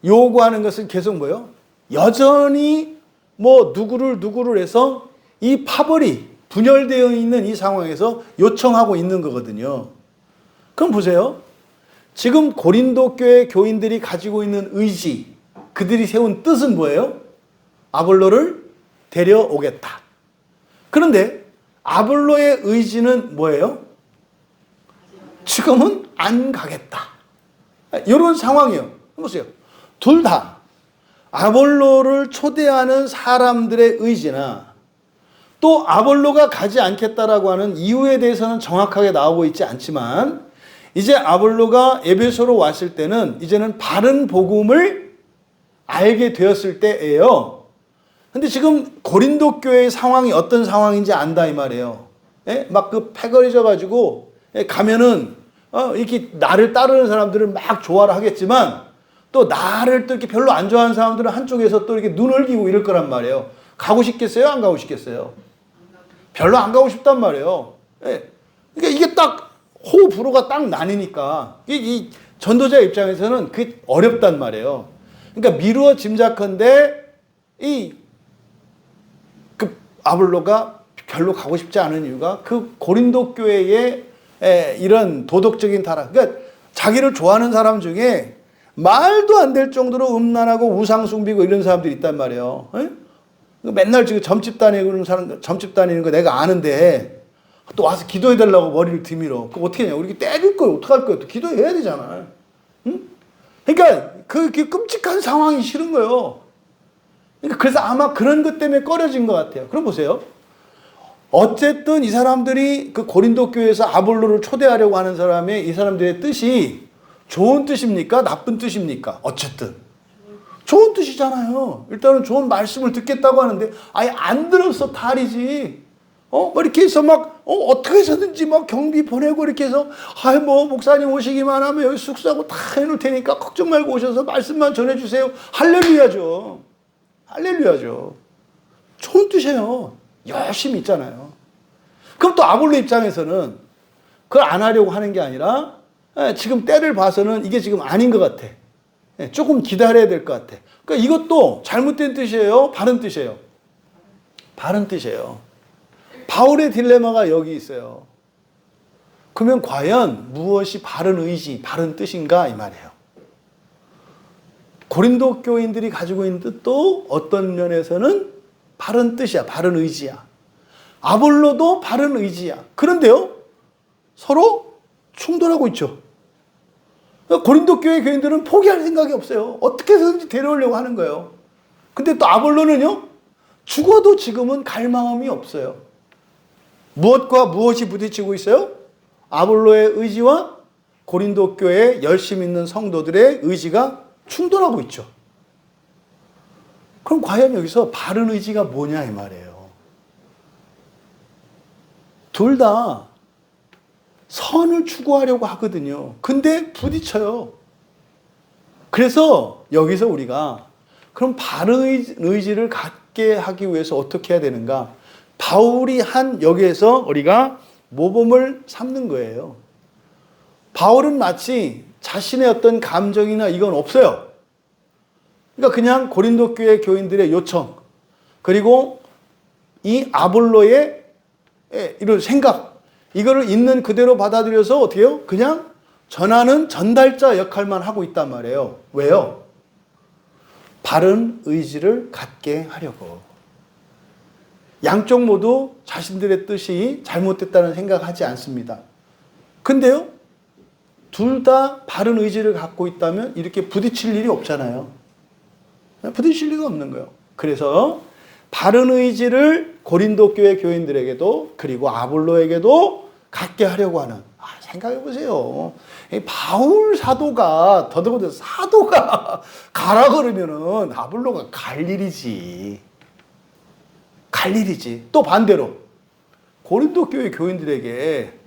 요구하는 것은 계속 뭐예요? 여전히 뭐 누구를 해서 이 파벌이 분열되어 있는 이 상황에서 요청하고 있는 거거든요. 그럼 보세요. 지금 고린도 교회 교인들이 가지고 있는 의지, 그들이 세운 뜻은 뭐예요? 아볼로를 데려오겠다. 그런데 아볼로의 의지는 뭐예요? 지금은 안 가겠다. 이런 상황이에요. 보세요. 둘 다 아볼로를 초대하는 사람들의 의지나 또 아볼로가 가지 않겠다라고 하는 이유에 대해서는 정확하게 나오고 있지 않지만 이제 아볼로가 에베소로 왔을 때는 이제는 바른 복음을 알게 되었을 때예요. 근데 지금 고린도 교회의 상황이 어떤 상황인지 안다 이 말이에요. 막 그 패거리져 가지고 가면은 이렇게 나를 따르는 사람들은 막 좋아를 하겠지만 또 나를 또 이렇게 별로 안 좋아하는 사람들은 한쪽에서 또 이렇게 눈을 기고 이럴 거란 말이에요. 가고 싶겠어요? 안 가고 싶겠어요? 별로 안 가고 싶단 말이에요. 그러니까 이게 딱 호불호가 딱 나뉘니까 이 전도자 입장에서는 그게 어렵단 말이에요. 그러니까 미루어 짐작컨대 그 아볼로가 별로 가고 싶지 않은 이유가 그 고린도 교회의 이런 도덕적인 타락, 그러니까 자기를 좋아하는 사람 중에 말도 안 될 정도로 음란하고 우상 숭배고 이런 사람들이 있단 말이에요. 맨날 지금 점집 다니는 거 내가 아는데 또 와서 기도해달라고 머리를 들밀어. 그거 어떻게 하냐? 우리 때릴 거예요. 어떡할 거예요? 또 기도해야 되잖아. 응? 그러니까 그 끔찍한 상황이 싫은 거예요. 그러니까 그래서 아마 그런 것 때문에 꺼려진 것 같아요. 그럼 보세요. 어쨌든 이 사람들이 그 고린도 교회에서 아볼로를 초대하려고 하는 이 사람들의 뜻이 좋은 뜻입니까? 나쁜 뜻입니까? 어쨌든 좋은 뜻이잖아요. 일단은 좋은 말씀을 듣겠다고 하는데 아예 안 들었어 탈이지. 뭐 이렇게 해서 막 어떻게 해서든지 막 경비 보내고 이렇게 해서 뭐 목사님 오시기만 하면 여기 숙소하고 다 해놓을 테니까 걱정 말고 오셔서 말씀만 전해주세요. 할렐루야죠. 할렐루야죠. 좋은 뜻이에요. 열심히 있잖아요. 그럼 또 아볼로 입장에서는 그걸 안 하려고 하는 게 아니라 지금 때를 봐서는 이게 지금 아닌 것 같아. 조금 기다려야 될 것 같아. 그러니까 이것도 잘못된 뜻이에요? 바른 뜻이에요? 바른 뜻이에요. 바울의 딜레마가 여기 있어요. 그러면 과연 무엇이 바른 의지, 바른 뜻인가 이 말이에요. 고린도 교인들이 가지고 있는 뜻도 어떤 면에서는 바른 뜻이야. 바른 의지야. 아볼로도 바른 의지야. 그런데요, 서로 충돌하고 있죠. 고린도 교회 교인들은 포기할 생각이 없어요. 어떻게 해서든지 데려오려고 하는 거예요. 근데 또 아볼로는요, 죽어도 지금은 갈 마음이 없어요. 무엇과 무엇이 부딪히고 있어요? 아볼로의 의지와 고린도 교회에 열심 있는 성도들의 의지가 충돌하고 있죠. 그럼 과연 여기서 바른 의지가 뭐냐 이 말이에요. 둘 다 선을 추구하려고 하거든요. 근데 부딪혀요. 그래서 여기서 우리가 그럼 바른 의지를 갖게 하기 위해서 어떻게 해야 되는가? 바울이 한 여기에서 우리가 모범을 삼는 거예요. 바울은 마치 자신의 어떤 감정이나 이건 없어요. 그러니까 그냥 고린도 교회 교인들의 요청, 그리고 이 아볼로의 이런 생각, 이거를 있는 그대로 받아들여서 어떻게 해요? 그냥 전하는 전달자 역할만 하고 있단 말이에요. 왜요? 바른 의지를 갖게 하려고. 양쪽 모두 자신들의 뜻이 잘못됐다는 생각하지 않습니다. 근데요, 둘 다 바른 의지를 갖고 있다면 이렇게 부딪힐 일이 없잖아요. 부딪힐 리가 없는 거예요. 그래서 바른 의지를 고린도 교회 교인들에게도 그리고 아볼로에게도 갖게 하려고 하는, 생각해 보세요. 바울 사도가 더더군다나 사도가 가라 그러면은 아볼로가 갈 일이지. 갈 일이지. 또 반대로 고린도 교회 교인들에게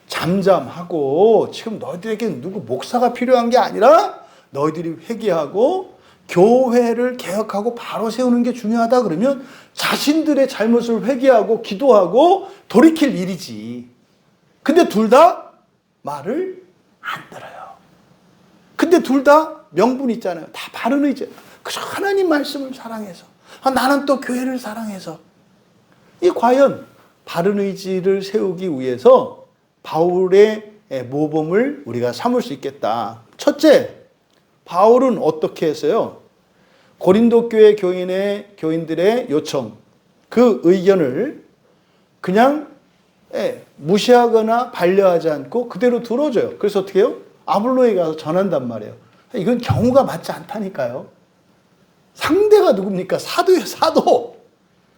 잠잠하고 지금 너희들에게 누구 목사가 필요한 게 아니라 너희들이 회개하고 교회를 개혁하고 바로 세우는 게 중요하다 그러면 자신들의 잘못을 회개하고 기도하고 돌이킬 일이지. 근데 둘 다 말을 안 들어요. 근데 둘 다 명분 있잖아요. 다 바른 의지. 그저 하나님 말씀을 사랑해서, 나는 또 교회를 사랑해서. 이 과연 바른 의지를 세우기 위해서 바울의 모범을 우리가 삼을 수 있겠다. 첫째, 바울은 어떻게 했어요? 고린도 교회 교인들의 요청, 그 의견을 그냥 무시하거나 반려하지 않고 그대로 들어줘요. 그래서 어떻게 해요? 아볼로에 가서 전한단 말이에요. 이건 경우가 맞지 않다니까요. 상대가 누굽니까? 사도예요, 사도.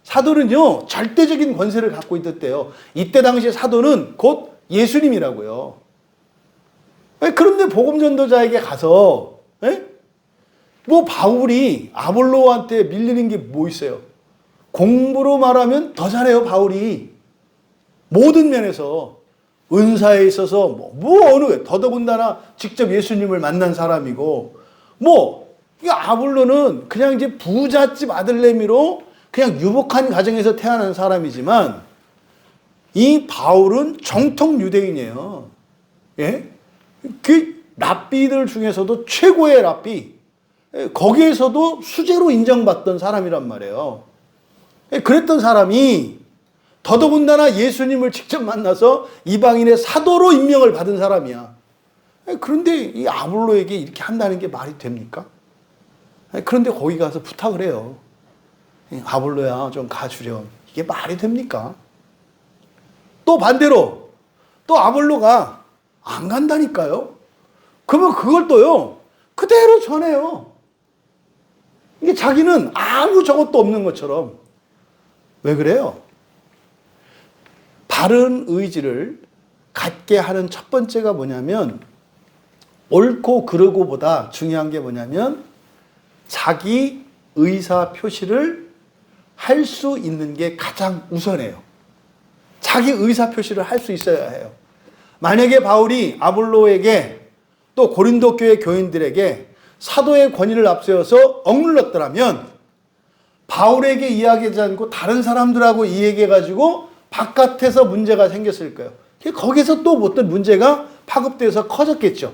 사도는요, 절대적인 권세를 갖고 있었대요. 이때 당시에 사도는 곧 예수님이라고요. 그런데 복음 전도자에게 가서 뭐 바울이 아볼로한테 밀리는 게 뭐 있어요? 공부로 말하면 더 잘해요, 바울이. 모든 면에서 은사에 있어서 뭐 어느 더더군다나 직접 예수님을 만난 사람이고, 이 아볼로는 그냥 이제 부잣집 아들내미로 그냥 유복한 가정에서 태어난 사람이지만 이 바울은 정통 유대인이에요. 예? 그 랍비들 중에서도 최고의 랍비, 거기에서도 수제로 인정받던 사람이란 말이에요. 그랬던 사람이 더더군다나 예수님을 직접 만나서 이방인의 사도로 임명을 받은 사람이야. 그런데 이 아볼로에게 이렇게 한다는 게 말이 됩니까? 그런데 거기 가서 부탁을 해요. 아볼로야, 좀 가주렴. 이게 말이 됩니까? 또 반대로 또 아볼로가 안 간다니까요. 그러면 그걸 또요, 그대로 전해요. 이게 자기는 아무 저것도 없는 것처럼. 왜 그래요? 바른 의지를 갖게 하는 첫 번째가 뭐냐면, 옳고 그르고보다 중요한 게 뭐냐면 자기 의사 표시를 할 수 있는 게 가장 우선해요. 자기 의사 표시를 할 수 있어야 해요. 만약에 바울이 아볼로에게 또 고린도 교회 교인들에게 사도의 권위를 앞세워서 억눌렀더라면 바울에게 이야기하지 않고 다른 사람들하고 이야기해가지고 바깥에서 문제가 생겼을 거예요. 거기서 또 어떤 문제가 파급돼서 커졌겠죠.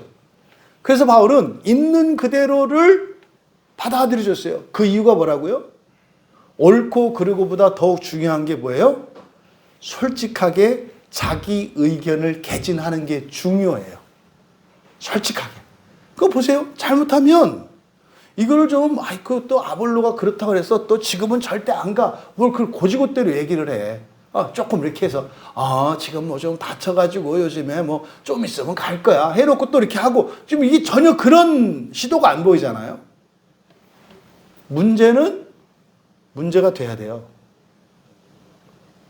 그래서 바울은 있는 그대로를 받아들여줬어요. 그 이유가 뭐라고요? 옳고 그르고보다 더욱 중요한 게 뭐예요? 솔직하게 자기 의견을 개진하는 게 중요해요. 솔직하게. 그거 보세요. 잘못하면 이걸 좀, 아이고, 또 아볼로가 그렇다고 그래서 또 지금은 절대 안 가. 뭘 그걸 고지고대로 얘기를 해. 조금 이렇게 해서, 지금 뭐 좀 다쳐가지고 요즘에 뭐 좀 있으면 갈 거야. 해놓고 또 이렇게 하고, 지금 이게 전혀 그런 시도가 안 보이잖아요. 문제는 문제가 돼야 돼요.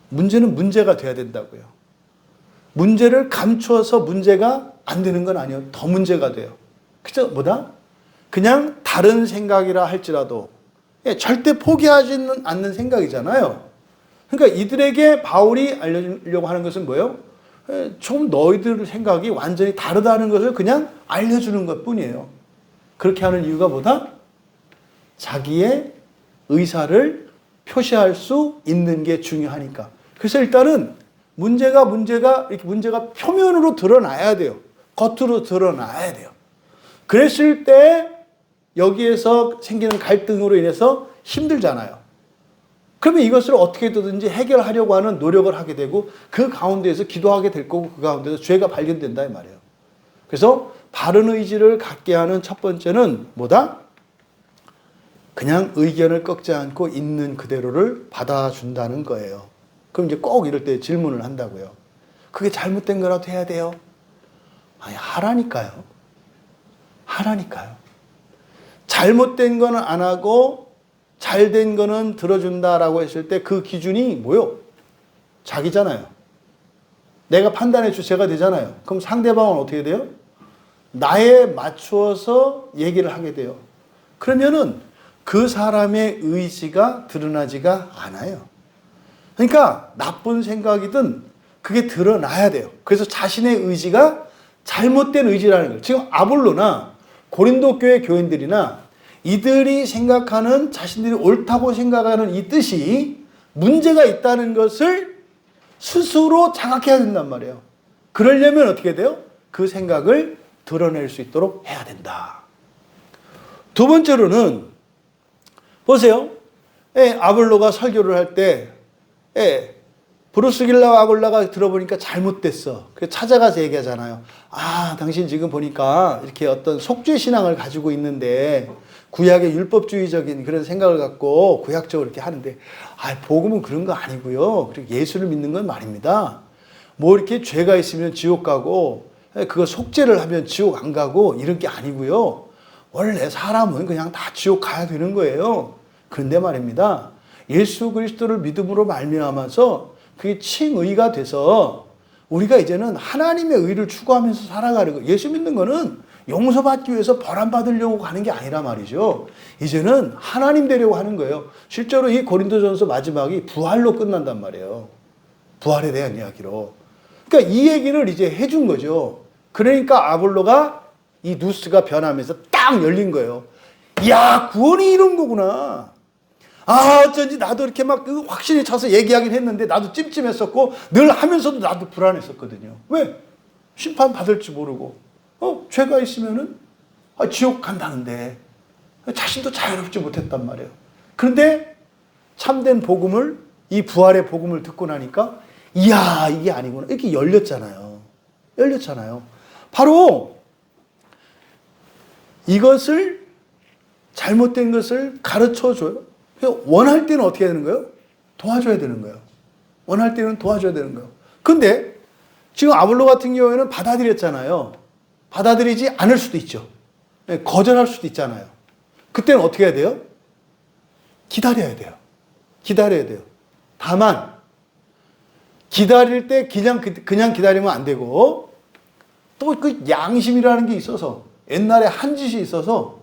문제는 문제가 돼야 된다고요. 문제를 감추어서 문제가 안 되는 건 아니에요. 더 문제가 돼요. 그죠? 뭐다? 그냥 다른 생각이라 할지라도 절대 포기하지는 않는 생각이잖아요. 그러니까 이들에게 바울이 알려주려고 하는 것은 뭐예요? 좀 너희들 생각이 완전히 다르다는 것을 그냥 알려주는 것 뿐이에요. 그렇게 하는 이유가 뭐다? 자기의 의사를 표시할 수 있는 게 중요하니까. 그래서 일단은 문제가 이렇게 문제가 표면으로 드러나야 돼요. 겉으로 드러나야 돼요. 그랬을 때 여기에서 생기는 갈등으로 인해서 힘들잖아요. 그러면 이것을 어떻게든지 해결하려고 하는 노력을 하게 되고 그 가운데에서 기도하게 될 거고 그 가운데서 죄가 발견된다 이 말이에요. 그래서 바른 의지를 갖게 하는 첫 번째는 뭐다? 그냥 의견을 꺾지 않고 있는 그대로를 받아준다는 거예요. 그럼 이제 꼭 이럴 때 질문을 한다고요. 그게 잘못된 거라도 해야 돼요? 아니, 하라니까요. 하라니까요. 잘못된 거는 안 하고 잘된 거는 들어준다라고 했을 때 그 기준이 뭐요? 자기잖아요. 내가 판단의 주체가 되잖아요. 그럼 상대방은 어떻게 돼요? 나에 맞추어서 얘기를 하게 돼요. 그러면은 그 사람의 의지가 드러나지가 않아요. 그러니까 나쁜 생각이든 그게 드러나야 돼요. 그래서 자신의 의지가 잘못된 의지라는 거예요. 지금 아볼로나 고린도 교회 교인들이나 이들이 생각하는 자신들이 옳다고 생각하는 이 뜻이 문제가 있다는 것을 스스로 자각해야 된단 말이에요. 그러려면 어떻게 돼요? 그 생각을 드러낼 수 있도록 해야 된다. 두 번째로는 보세요. 아볼로가 설교를 할 때 브루스길라와 아볼라가 들어보니까 잘못됐어. 그래서 찾아가서 얘기하잖아요. 당신 지금 보니까 이렇게 어떤 속죄 신앙을 가지고 있는데 구약의 율법주의적인 그런 생각을 갖고 구약적으로 이렇게 하는데 복음은 그런 거 아니고요. 그리고 예수를 믿는 건 말입니다. 뭐 이렇게 죄가 있으면 지옥 가고 그거 속죄를 하면 지옥 안 가고 이런 게 아니고요. 원래 사람은 그냥 다 지옥 가야 되는 거예요. 그런데 말입니다. 예수 그리스도를 믿음으로 말미암아서 그게 칭의가 돼서 우리가 이제는 하나님의 의를 추구하면서 살아가는 거예요. 예수 믿는 거는 용서받기 위해서 벌 안 받으려고 하는 게 아니라 말이죠. 이제는 하나님 되려고 하는 거예요. 실제로 이 고린도전서 마지막이 부활로 끝난단 말이에요. 부활에 대한 이야기로. 그러니까 이 얘기를 이제 해준 거죠. 그러니까 아볼로가 이 누스가 변하면서 딱 열린 거예요. 야, 구원이 이런 거구나. 어쩐지 나도 이렇게 막 확신이 차서 얘기하긴 했는데 나도 찜찜했었고 늘 하면서도 나도 불안했었거든요. 왜? 심판 받을지 모르고 죄가 있으면은 지옥 간다는데 자신도 자유롭지 못했단 말이에요. 그런데 참된 복음을 이 부활의 복음을 듣고 나니까 이야 이게 아니구나 이렇게 열렸잖아요. 바로 이것을 잘못된 것을 가르쳐줘요. 원할 때는 어떻게 해야 되는 거예요? 도와줘야 되는 거예요. 원할 때는 도와줘야 되는 거예요. 근데 지금 아볼로 같은 경우에는 받아들였잖아요. 받아들이지 않을 수도 있죠. 거절할 수도 있잖아요. 그때는 어떻게 해야 돼요? 기다려야 돼요. 다만 기다릴 때 그냥 기다리면 안 되고 또 그 양심이라는 게 있어서 옛날에 한 짓이 있어서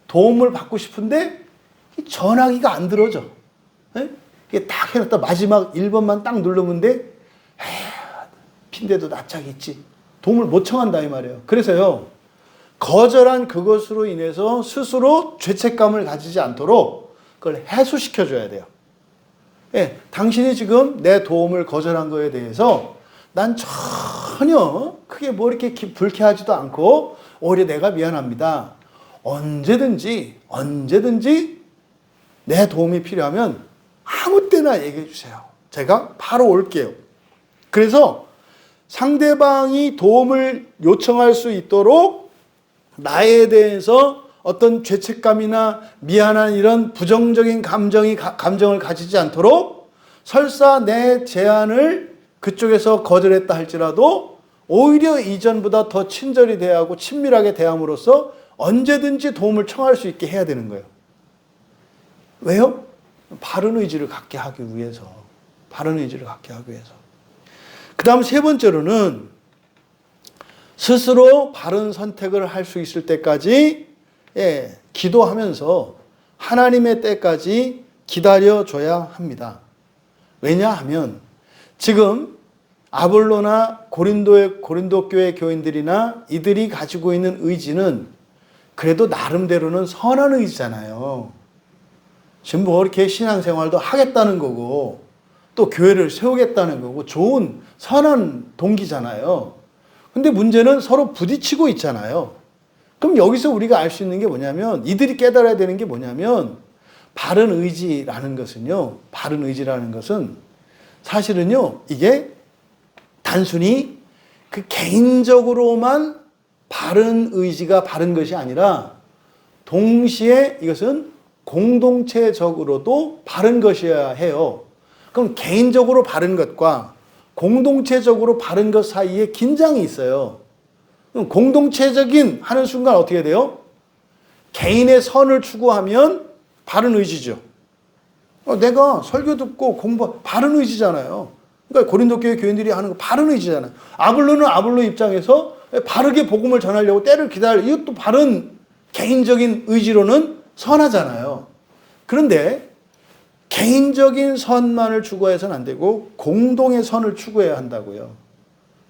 도움을 받고 싶은데 전화기가 안 들어져. 이게 딱 해놨다 마지막 1번만 딱 누르면 돼. 핀데도 낯짝이 있지. 도움을 못 청한다 이 말이에요. 그래서요. 거절한 그것으로 인해서 스스로 죄책감을 가지지 않도록 그걸 해소시켜줘야 돼요. 당신이 지금 내 도움을 거절한 거에 대해서 난 전혀 크게 뭐 이렇게 불쾌하지도 않고 오히려 내가 미안합니다. 언제든지 내 도움이 필요하면 아무 때나 얘기해 주세요. 제가 바로 올게요. 그래서 상대방이 도움을 요청할 수 있도록 나에 대해서 어떤 죄책감이나 미안한 이런 부정적인 감정을 가지지 않도록 설사 내 제안을 그쪽에서 거절했다 할지라도 오히려 이전보다 더 친절히 대하고 친밀하게 대함으로써 언제든지 도움을 청할 수 있게 해야 되는 거예요. 왜요? 바른 의지를 갖게 하기 위해서. 바른 의지를 갖게 하기 위해서. 그 다음 세 번째로는 스스로 바른 선택을 할 수 있을 때까지 기도하면서 하나님의 때까지 기다려줘야 합니다. 왜냐하면 지금 아볼로나 고린도 교회 교인들이나 이들이 가지고 있는 의지는 그래도 나름대로는 선한 의지잖아요. 지금 뭐 이렇게 신앙생활도 하겠다는 거고 또 교회를 세우겠다는 거고 좋은 선한 동기잖아요. 근데 문제는 서로 부딪히고 있잖아요. 그럼 여기서 우리가 알 수 있는 게 뭐냐면 이들이 깨달아야 되는 게 뭐냐면 바른 의지라는 것은요. 바른 의지라는 것은 사실은요. 이게 단순히 그 개인적으로만 바른 의지가 바른 것이 아니라 동시에 이것은 공동체적으로도 바른 것이어야 해요. 그럼 개인적으로 바른 것과 공동체적으로 바른 것 사이에 긴장이 있어요. 그럼 공동체적인 하는 순간 어떻게 돼요? 개인의 선을 추구하면 바른 의지죠. 내가 설교 듣고 바른 의지잖아요. 그러니까 고린도 교회 교인들이 하는 거 바른 의지잖아요. 아볼로는 아볼로 입장에서 바르게 복음을 전하려고 때를 기다려. 이것도 바른 개인적인 의지로는 선하잖아요. 그런데 개인적인 선만을 추구해서는 안 되고 공동의 선을 추구해야 한다고요.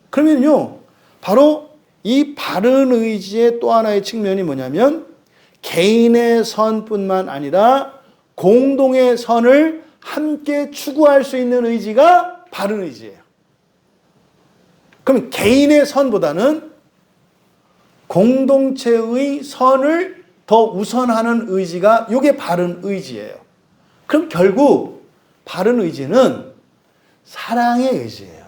그러면요. 바로 이 바른 의지의 또 하나의 측면이 뭐냐면 개인의 선뿐만 아니라 공동의 선을 함께 추구할 수 있는 의지가 바른 의지예요. 그럼 개인의 선보다는 공동체의 선을 더 우선하는 의지가 이게 바른 의지예요. 그럼 결국 바른 의지는 사랑의 의지예요.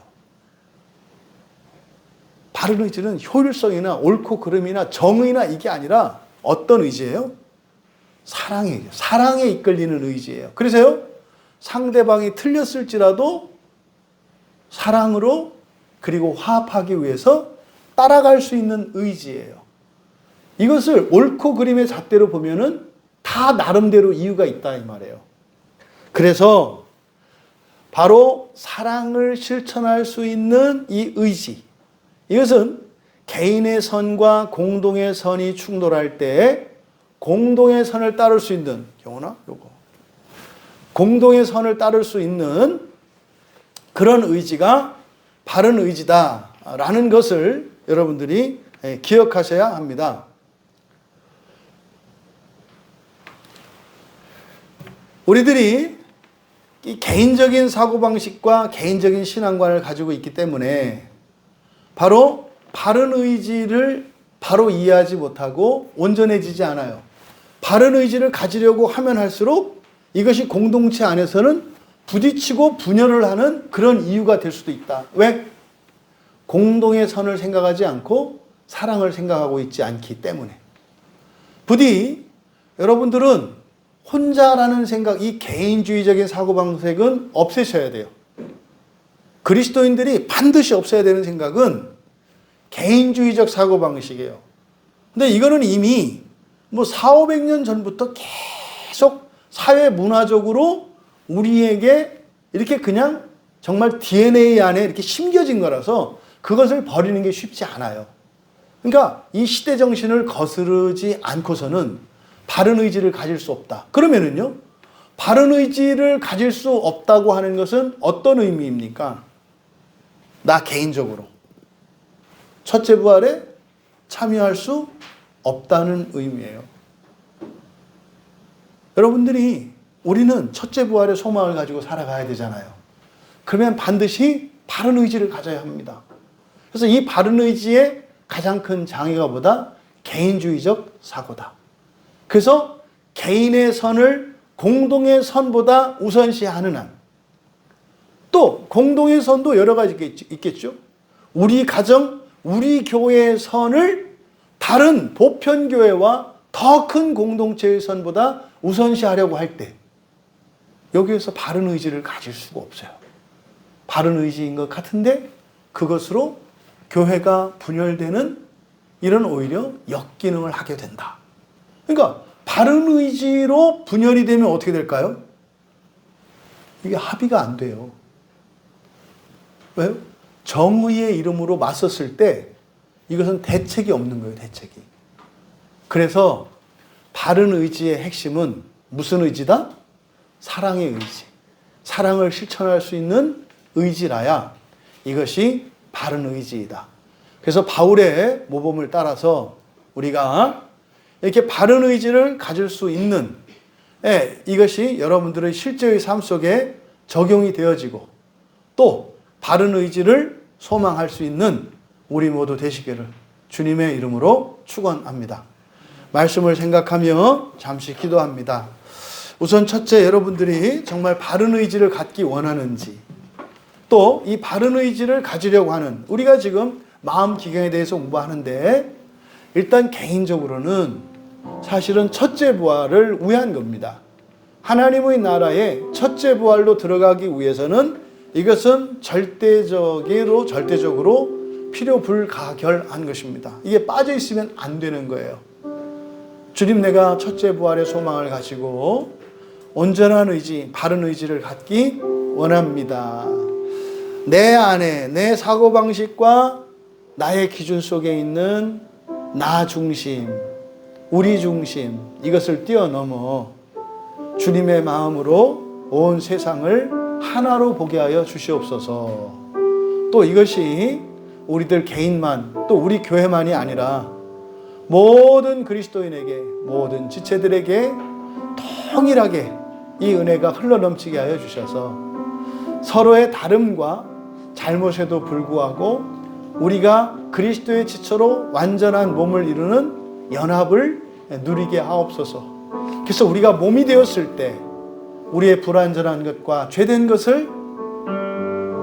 바른 의지는 효율성이나 옳고 그름이나 정의나 이게 아니라 어떤 의지예요? 사랑의 의지. 사랑에 이끌리는 의지예요. 그래서요. 상대방이 틀렸을지라도 사랑으로 그리고 화합하기 위해서 따라갈 수 있는 의지예요. 이것을 옳고 그름의 잣대로 보면은 다 나름대로 이유가 있다 이 말이에요. 그래서 바로 사랑을 실천할 수 있는 이 의지, 이것은 개인의 선과 공동의 선이 충돌할 때 공동의 선을 따를 수 있는 경우나 공동의 선을 따를 수 있는 그런 의지가 바른 의지다라는 것을 여러분들이 기억하셔야 합니다. 우리들이 이 개인적인 사고방식과 개인적인 신앙관을 가지고 있기 때문에 바로 바른 의지를 바로 이해하지 못하고 온전해지지 않아요. 바른 의지를 가지려고 하면 할수록 이것이 공동체 안에서는 부딪히고 분열을 하는 그런 이유가 될 수도 있다. 왜? 공동의 선을 생각하지 않고 사랑을 생각하고 있지 않기 때문에. 부디 여러분들은 혼자라는 생각, 이 개인주의적인 사고방식은 없애셔야 돼요. 그리스도인들이 반드시 없어야 되는 생각은 개인주의적 사고방식이에요. 근데 이거는 이미 400~500년 전부터 계속 사회 문화적으로 우리에게 이렇게 그냥 정말 DNA 안에 이렇게 심겨진 거라서 그것을 버리는 게 쉽지 않아요. 그러니까 이 시대 정신을 거스르지 않고서는 바른 의지를 가질 수 없다. 그러면은요, 바른 의지를 가질 수 없다고 하는 것은 어떤 의미입니까? 나 개인적으로 첫째 부활에 참여할 수 없다는 의미예요. 여러분들이 우리는 첫째 부활의 소망을 가지고 살아가야 되잖아요. 그러면 반드시 바른 의지를 가져야 합니다. 그래서 이 바른 의지의 가장 큰 장애가 뭐다? 개인주의적 사고다. 그래서 개인의 선을 공동의 선보다 우선시하는 한, 또 공동의 선도 여러 가지 있겠죠. 우리 가정, 우리 교회의 선을 다른 보편교회와 더 큰 공동체의 선보다 우선시하려고 할 때 여기에서 바른 의지를 가질 수가 없어요. 바른 의지인 것 같은데 그것으로 교회가 분열되는 이런 오히려 역기능을 하게 된다. 그러니까 바른 의지로 분열이 되면 어떻게 될까요? 이게 합의가 안 돼요. 왜요? 정의의 이름으로 맞섰을 때 이것은 대책이 없는 거예요. 대책이. 그래서 바른 의지의 핵심은 무슨 의지다? 사랑의 의지. 사랑을 실천할 수 있는 의지라야 이것이 바른 의지이다. 그래서 바울의 모범을 따라서 우리가 이렇게 바른 의지를 가질 수 있는 이것이 여러분들의 실제의 삶 속에 적용이 되어지고 또 바른 의지를 소망할 수 있는 우리 모두 되시기를 주님의 이름으로 축원합니다. 말씀을 생각하며 잠시 기도합니다. 우선 첫째, 여러분들이 정말 바른 의지를 갖기 원하는지 또 이 바른 의지를 가지려고 하는 우리가 지금 마음 기경에 대해서 공부하는데 일단 개인적으로는 사실은 첫째 부활을 위한 겁니다. 하나님의 나라에 첫째 부활로 들어가기 위해서는 이것은 절대적으로 필요 불가결한 것입니다. 이게 빠져 있으면 안 되는 거예요. 주님, 내가 첫째 부활의 소망을 가지고 온전한 의지, 바른 의지를 갖기 원합니다. 내 안에 내 사고방식과 나의 기준 속에 있는 나 중심, 우리 중심 이것을 뛰어넘어 주님의 마음으로 온 세상을 하나로 보게 하여 주시옵소서. 또 이것이 우리들 개인만 또 우리 교회만이 아니라 모든 그리스도인에게 모든 지체들에게 통일하게 이 은혜가 흘러넘치게 하여 주셔서 서로의 다름과 잘못에도 불구하고 우리가 그리스도의 지체로 완전한 몸을 이루는 연합을 누리게 하옵소서. 그래서 우리가 몸이 되었을 때 우리의 불완전한 것과 죄된 것을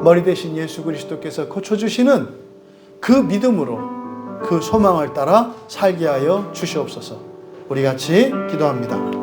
머리 대신 예수 그리스도께서 고쳐주시는 그 믿음으로 그 소망을 따라 살게 하여 주시옵소서. 우리 같이 기도합니다.